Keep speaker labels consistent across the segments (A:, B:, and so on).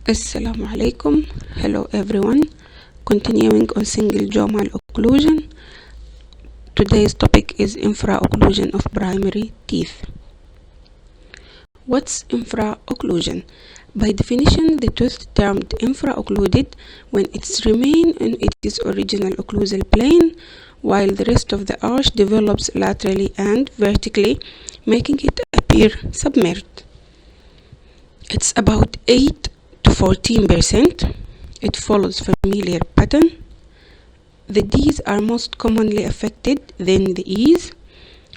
A: Assalamu alaikum. Hello everyone. Continuing on single jaw malocclusion. Today's topic is infraocclusion of primary teeth. What's infraocclusion? By definition, the tooth termed infraoccluded when it's remain in its original occlusal plane while the rest of the arch develops laterally and vertically, making it appear submerged. It's about 8 to 14%. It follows familiar pattern. The D's are most commonly affected than the E's.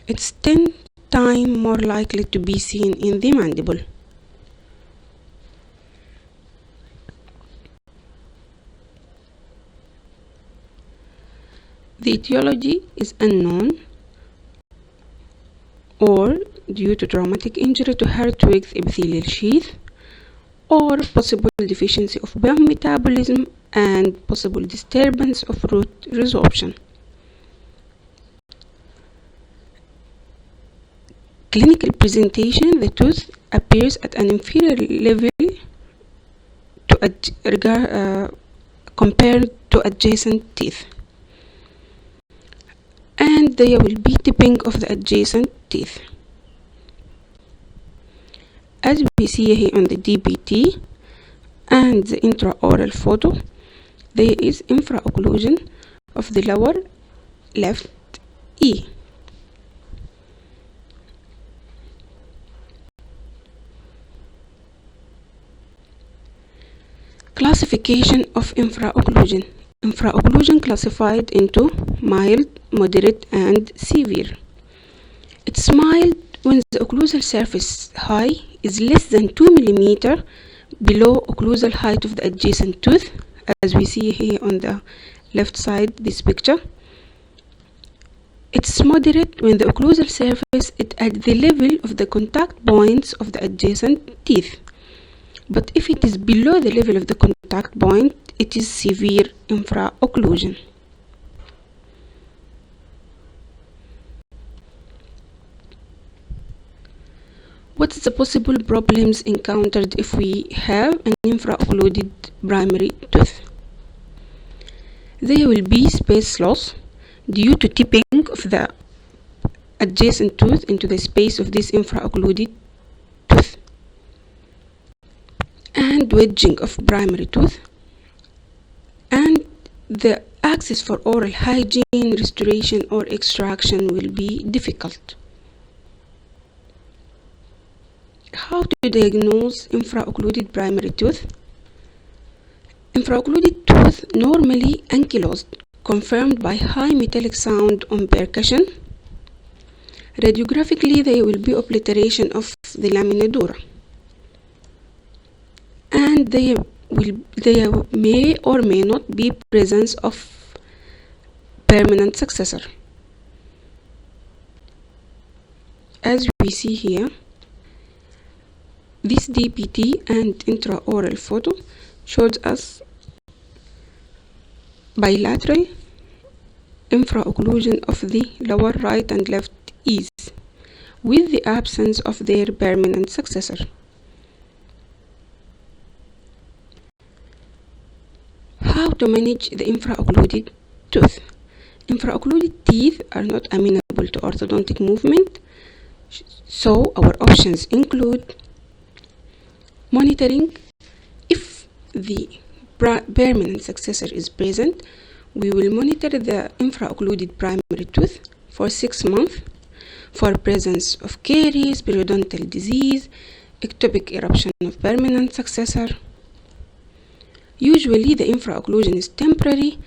A: It's 10 times more likely to be seen in the mandible. The etiology is unknown or due to traumatic injury to Hartwig's epithelial sheath, or possible deficiency of bone metabolism and possible disturbance of root resorption. Clinical presentation: the tooth appears at an inferior level compared to adjacent teeth, and there will be tipping of the adjacent teeth. As we see here on the DBT and the intraoral photo, there is infraocclusion of the lower left E. Classification of infraocclusion. Infraocclusion classified into mild, moderate, and severe. It's mild when the occlusal surface height is less than 2 mm below occlusal height of the adjacent tooth, as we see here on the left side this picture. It's moderate when the occlusal surface is at the level of the contact points of the adjacent teeth. But if it is below the level of the contact point, it is severe infraocclusion. What's the possible problems encountered if we have an infraoccluded primary tooth? There will be space loss due to tipping of the adjacent tooth into the space of this infraoccluded tooth, and wedging of primary tooth, and the access for oral hygiene, restoration, or extraction will be difficult. How to diagnose infraoccluded primary tooth? Infraoccluded tooth normally ankylosed, confirmed by high metallic sound on percussion. Radiographically, there will be obliteration of the lamina dura, and there may or may not be presence of permanent successor. As we see here, this DPT and intraoral photo shows us bilateral infraocclusion of the lower right and left E's with the absence of their permanent successor. How to manage the infraoccluded tooth? Infraoccluded teeth are not amenable to orthodontic movement, so our options include monitoring. If the permanent successor is present, we will monitor the infraoccluded primary tooth for 6 months for presence of caries, periodontal disease, ectopic eruption of permanent successor. Usually the infraocclusion is temporary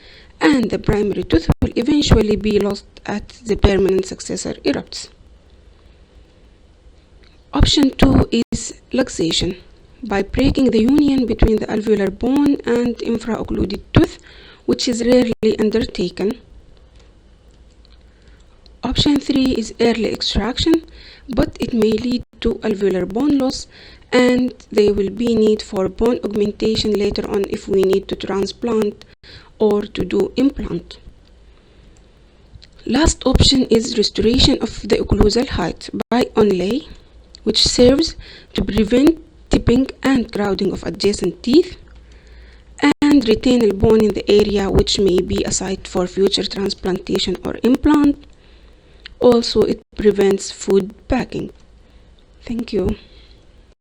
A: and the primary tooth will eventually be lost as the permanent successor erupts. Option 2 is luxation, by breaking the union between the alveolar bone and infraoccluded tooth, which is rarely undertaken. Option 3 is early extraction, but it may lead to alveolar bone loss, and there will be need for bone augmentation later on if we need to transplant or to do implant. Last option is restoration of the occlusal height by onlay, which serves to prevent tipping and crowding of adjacent teeth, and retain the bone in the area which may be a site for future transplantation or implant. Also, it prevents food packing. Thank you.